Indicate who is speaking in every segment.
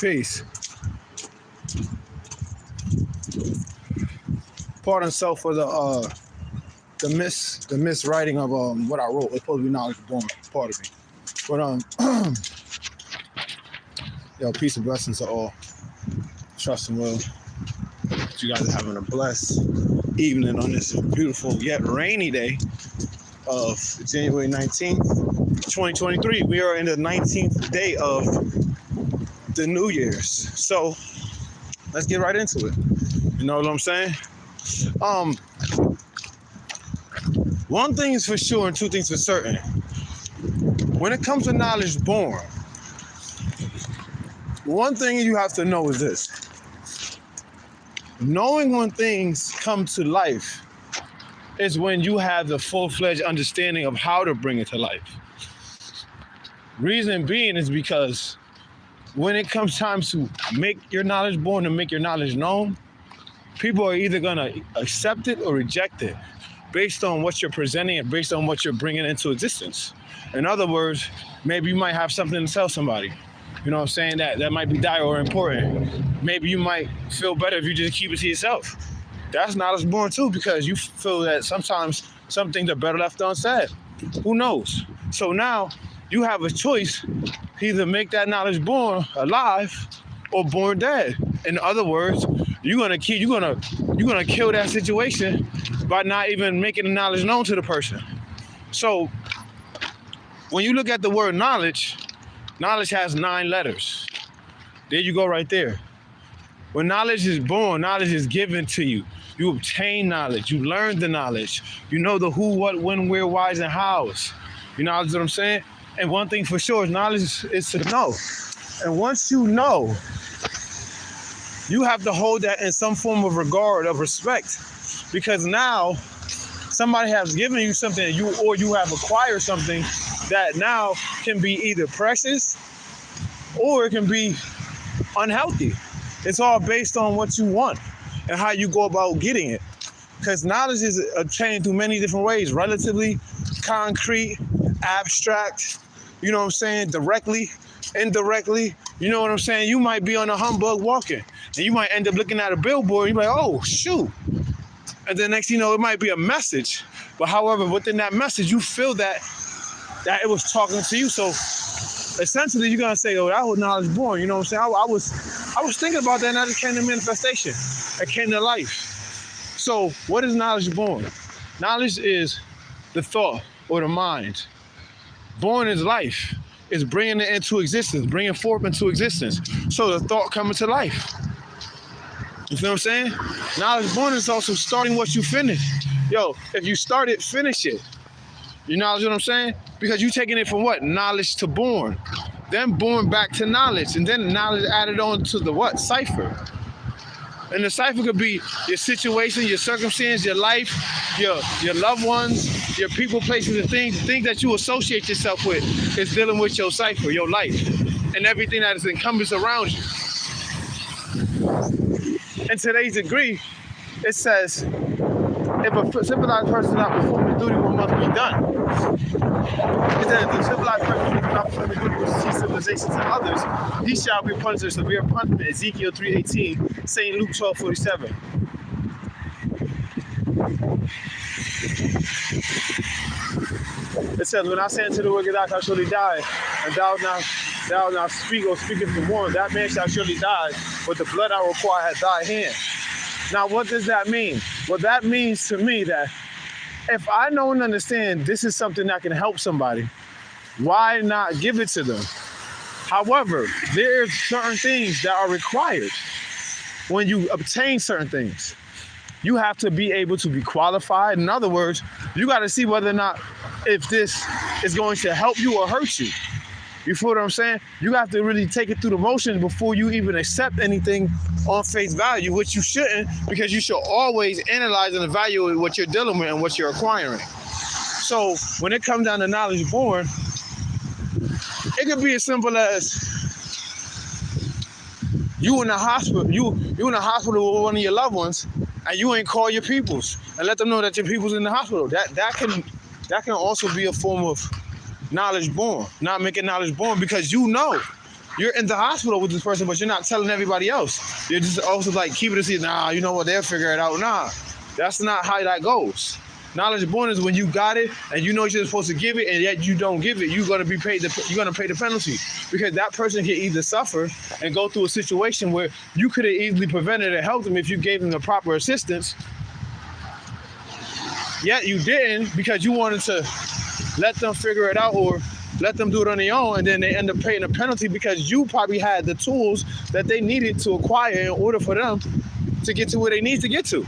Speaker 1: Peace. Pardon self for the miswriting of what I wrote. It's supposed to be knowledge born, part of me. But yo, peace and blessings to all. Trust and will. You guys are having a blessed evening on this beautiful yet rainy day of January 19th, 2023. We are in the 19th day of the New Year's. So let's get right into it. You know what I'm saying? One thing is for sure and two things for certain. When it comes to knowledge born, one thing you have to know is this. Knowing when things come to life is when you have the full-fledged understanding of how to bring it to life. Reason being is because when it comes time to make your knowledge born and make your knowledge known, people are either going to accept it or reject it based on what you're presenting and based on what you're bringing into existence. In other words, maybe you might have something to tell somebody. You know what I'm saying? That might be dire or important. Maybe you might feel better if you just keep it to yourself. That's knowledge born too, because you feel that sometimes some things are better left unsaid. Who knows? So now you have a choice to either make that knowledge born alive or born dead. In other words, you're gonna kill that situation by not even making the knowledge known to the person. So when you look at the word knowledge has 9 letters. There you go right there. When knowledge is born, knowledge is given to you. You obtain knowledge. You learn the knowledge. You know the who, what, when, where, whys, and hows. You know what I'm saying? And one thing for sure is knowledge is to know. And once you know, you have to hold that in some form of regard, of respect. Because now somebody has given you something or you have acquired something that now can be either precious or it can be unhealthy. It's all based on what you want and how you go about getting it. Because knowledge is obtained through many different ways, relatively, concrete, abstract, you know what I'm saying, directly, indirectly. You know what I'm saying? You might be on a humbug walking and you might end up looking at a billboard and you're like, oh, shoot. And then next thing you know, it might be a message. But however, within that message, you feel that it was talking to you. So essentially, you're going to say, oh, that was knowledge born. You know what I'm saying? I was thinking about that and that just came to manifestation. It came to life. So what is knowledge born? Knowledge is the thought or the mind. Born is life. It's bringing it into existence, bringing forth into existence. So the thought coming to life. You feel what I'm saying? Knowledge born is also starting what you finish. Yo, if you start it, finish it. You know what I'm saying? Because you're taking it from what? Knowledge to born. Then born back to knowledge. And then knowledge added on to the what? Cipher. And the cipher could be your situation, your circumstance, your life, your loved ones, your people, places, and things. The things that you associate yourself with is dealing with your cipher, your life, and everything that is encompassed around you. In today's degree, it says, if a civilized person is not performing duty, what must be done? It says, if the civilized person is not performing duty with see civilizations and others, he shall be punished with severe punishment. Ezekiel 3:18, St. Luke 12:47. It says, when I say unto the wicked, thou shalt surely die, and thou now speak or speakest to warn, that man shall surely die, but the blood I require at thy hand. Now, what does that mean? Well, that means to me that if I know and understand this is something that can help somebody, why not give it to them? However, there are certain things that are required when you obtain certain things. You have to be able to be qualified. In other words, you got to see whether or not if this is going to help you or hurt you. You feel what I'm saying? You have to really take it through the motions before you even accept anything on face value, which you shouldn't, because you should always analyze and evaluate what you're dealing with and what you're acquiring. So when it comes down to knowledge born, it could be as simple as you in the hospital, you in the hospital with one of your loved ones, and you ain't call your peoples and let them know that your people's in the hospital. That can also be a form of knowledge born, not making knowledge born, because you know You're in the hospital with this person, but you're not telling everybody else. You're just also like keeping it to see, nah, you know what, they'll figure it out. Nah, that's not how that goes. Knowledge born is when you got it and you know you're supposed to give it, and yet you don't give it. You're gonna pay the penalty, because that person can either suffer and go through a situation where you could have easily prevented and helped them if you gave them the proper assistance. Yet you didn't, because you wanted to let them figure it out or let them do it on their own, and then they end up paying a penalty because you probably had the tools that they needed to acquire in order for them to get to where they need to get to.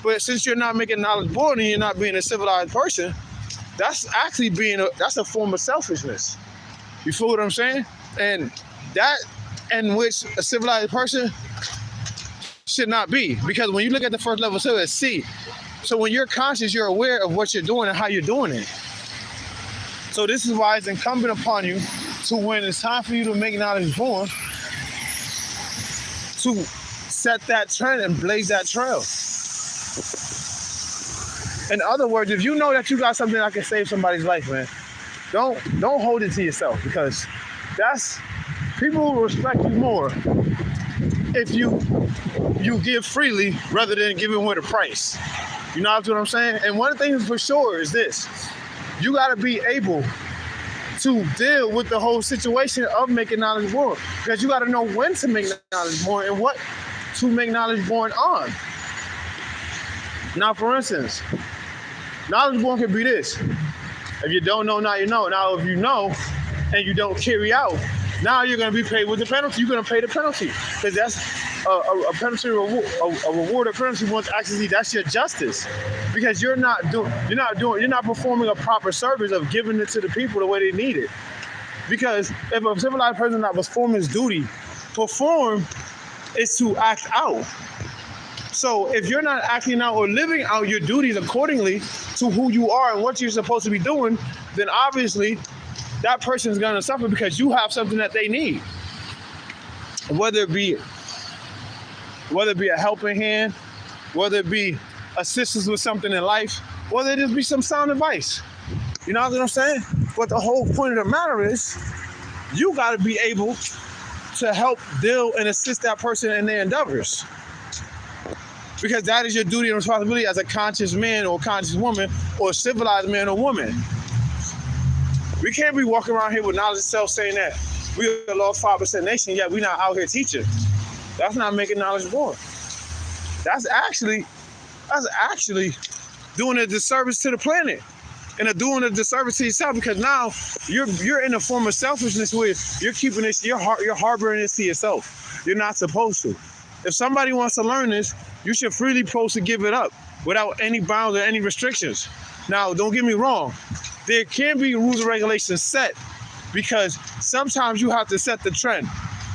Speaker 1: But since you're not making knowledge born and you're not being a civilized person, that's actually that's a form of selfishness. You feel what I'm saying? And that in which a civilized person should not be. Because when you look at the first level of civilization, it's C. So when you're conscious, you're aware of what you're doing and how you're doing it. So this is why it's incumbent upon you to, when it's time for you to make knowledge born, to set that trend and blaze that trail. In other words, if you know that you got something that can save somebody's life, man, don't hold it to yourself, because people will respect you more if you give freely rather than giving with a price. You know what I'm saying? And one thing for sure is this: you got to be able to deal with the whole situation of making knowledge born, because you got to know when to make knowledge born and what to make knowledge born on. Now, for instance, knowledge born can be this: if you don't know, now you know. Now, if you know and you don't carry out, now you're going to be paid with the penalty. You're going to pay the penalty, because that's a penalty reward. A reward or penalty once actually, that's your justice, because you're not performing a proper service of giving it to the people the way they need it. Because if a civilized person not performing his duty, perform is to act out. So if you're not acting out or living out your duties accordingly to who you are and what you're supposed to be doing, then obviously that person is going to suffer, because you have something that they need. Whether it be a helping hand, whether it be assistance with something in life, whether it just be some sound advice. You know what I'm saying? But the whole point of the matter is, you got to be able to help deal and assist that person in their endeavors. Because that is your duty and responsibility as a conscious man or conscious woman or civilized man or woman. We can't be walking around here with knowledge itself saying that we're a low 5% nation, yet we're not out here teaching. That's not making knowledge born. That's actually doing a disservice to the planet and doing a disservice to yourself, because now you're in a form of selfishness where you're keeping this, you're harboring this to yourself. You're not supposed to. If somebody wants to learn this, you should freely supposed to give it up without any bounds or any restrictions. Now, don't get me wrong. There can be rules and regulations set, because sometimes you have to set the trend.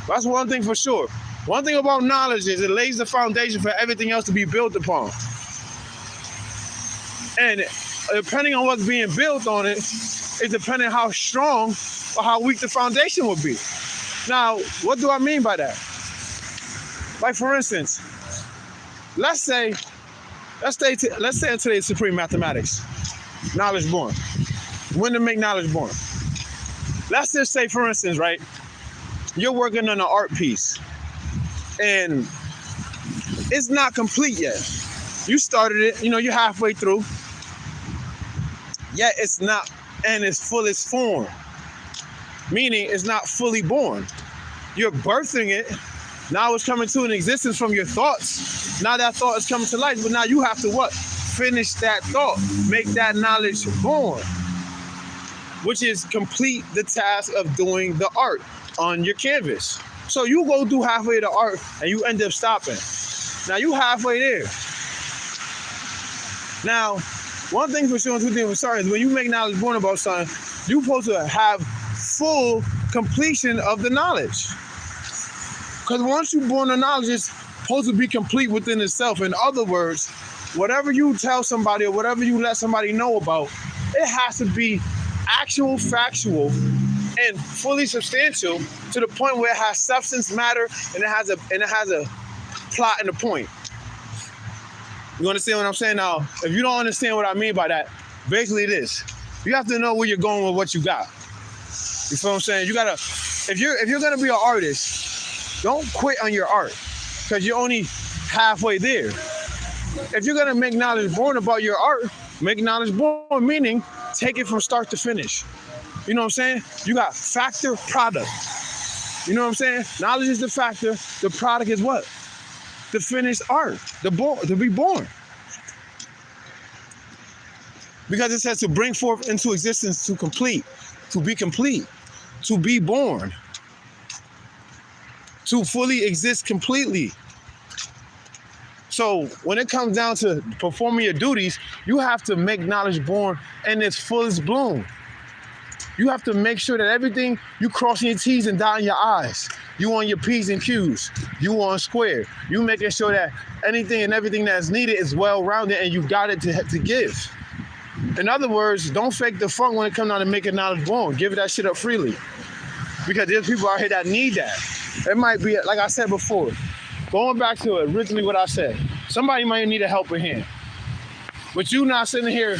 Speaker 1: That's one thing for sure. One thing about knowledge is it lays the foundation for everything else to be built upon. And depending on what's being built on it, is depending on how strong or how weak the foundation will be. Now, what do I mean by that? Like, for instance, let's say in today's supreme mathematics, knowledge born. When to make knowledge born. Let's just say, for instance, right, you're working on an art piece and it's not complete yet. You started it, you're halfway through, yet it's not in its fullest form, meaning it's not fully born. You're birthing it. Now it's coming to an existence from your thoughts. Now that thought is coming to life, but now you have to what? Finish that thought, make that knowledge born, which is complete the task of doing the art on your canvas. So you go do halfway the art and you end up stopping. Now you halfway there. Now, one thing for sure and two things for certain is when you make knowledge born about something, you're supposed to have full completion of the knowledge. Because once you're born the knowledge, it's supposed to be complete within itself. In other words, whatever you tell somebody or whatever you let somebody know about, it has to be actual, factual, and fully substantial to the point where it has substance, matter, and it has a plot and a point. You understand what I'm saying? Now, if you don't understand what I mean by that, basically this: you have to know where you're going with what you got. You feel what I'm saying? You gotta If you're gonna be an artist, don't quit on your art because you're only halfway there. If you're gonna make knowledge born about your art, make knowledge born, meaning take it from start to finish. You know what I'm saying? You got factor, product. You know what I'm saying? Knowledge is the factor. The product is what? The finished art, to be born. Because it says to bring forth into existence, to complete, to be complete, to be born, to fully exist completely. So when it comes down to performing your duties, you have to make knowledge born in its fullest bloom. You have to make sure that everything, you crossing your T's and dotting your I's. You on your P's and Q's. You on square. You making sure that anything and everything that's needed is well-rounded and you got it to give. In other words, don't fake the funk when it comes down to making knowledge born. Give that shit up freely. Because there's people out here that need that. It might be, like I said before, going back to originally what I said, somebody might need a helping hand. But you not sitting here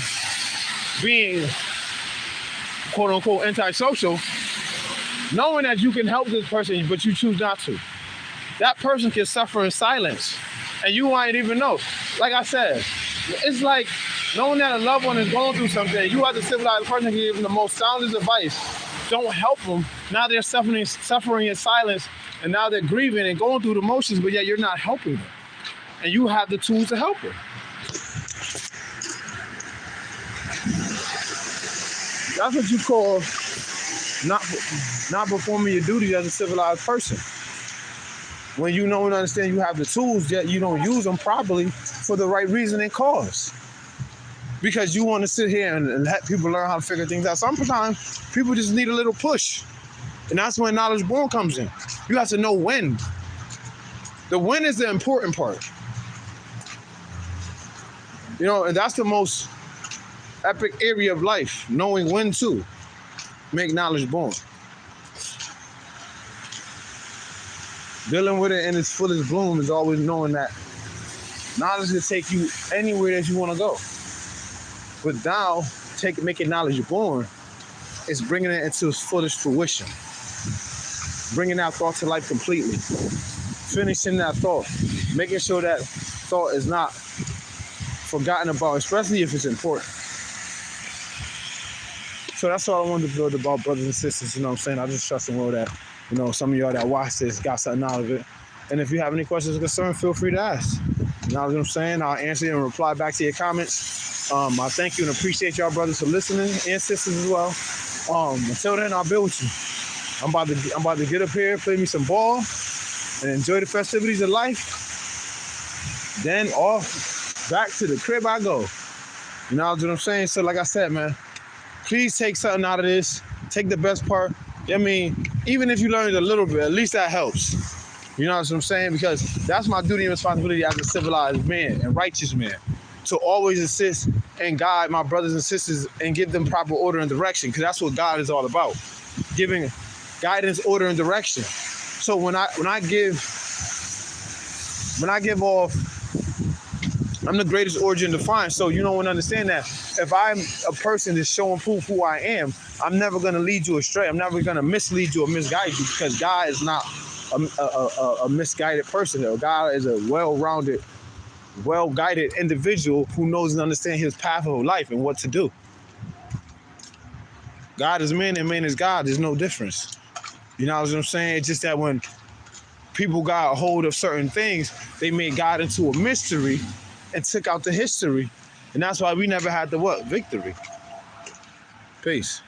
Speaker 1: being quote unquote antisocial, knowing that you can help this person, but you choose not to. That person can suffer in silence and you might even know. Like I said, it's like knowing that a loved one is going through something, you as a civilized person can give them the most soundest advice. Don't help them. Now they're suffering in silence, and now they're grieving and going through the motions, but yet you're not helping them. And you have the tools to help them. That's what you call not performing your duty as a civilized person. When you know and understand you have the tools, yet you don't use them properly for the right reason and cause. Because you want to sit here and let people learn how to figure things out. Sometimes people just need a little push. And that's when knowledge born comes in. You have to know when. The when is the important part. You know, and that's the most epic area of life, knowing when to make knowledge born. Dealing with it in its fullest bloom is always knowing that knowledge will take you anywhere that you want to go. But now, making knowledge born is bringing it into its fullest fruition. Bringing that thought to life completely. Finishing that thought. Making sure that thought is not forgotten about, especially if it's important. So that's all I wanted to build about, brothers and sisters. You know what I'm saying? I just trust and know that, you know, some of y'all that watch this got something out of it. And if you have any questions or concerns, feel free to ask. You know what I'm saying? I'll answer you and reply back to your comments. I thank you and appreciate y'all brothers for listening and sisters as well. Until then, I'll be with you. I'm about to get up here, play me some ball, and enjoy the festivities of life. Then off back to the crib I go. You know what I'm saying? So like I said, man, please take something out of this. Take the best part. I mean, even if you learned a little bit, at least that helps. You know what I'm saying? Because that's my duty and responsibility as a civilized man and righteous man, to always assist and guide my brothers and sisters and give them proper order and direction, because that's what God is all about, giving guidance, order, and direction. So when I give off, I'm the greatest origin defined. So you know and understand that if I'm a person that's showing proof who I am, I'm never going to lead you astray. I'm never going to mislead you or misguide you, because God is not a misguided person. God is a well-rounded, well-guided individual who knows and understands his path of life and what to do. God is man and man is God. There's no difference. You know what I'm saying? It's just that when people got a hold of certain things, they made God into a mystery and took out the history. And that's why we never had the what? Victory. Peace.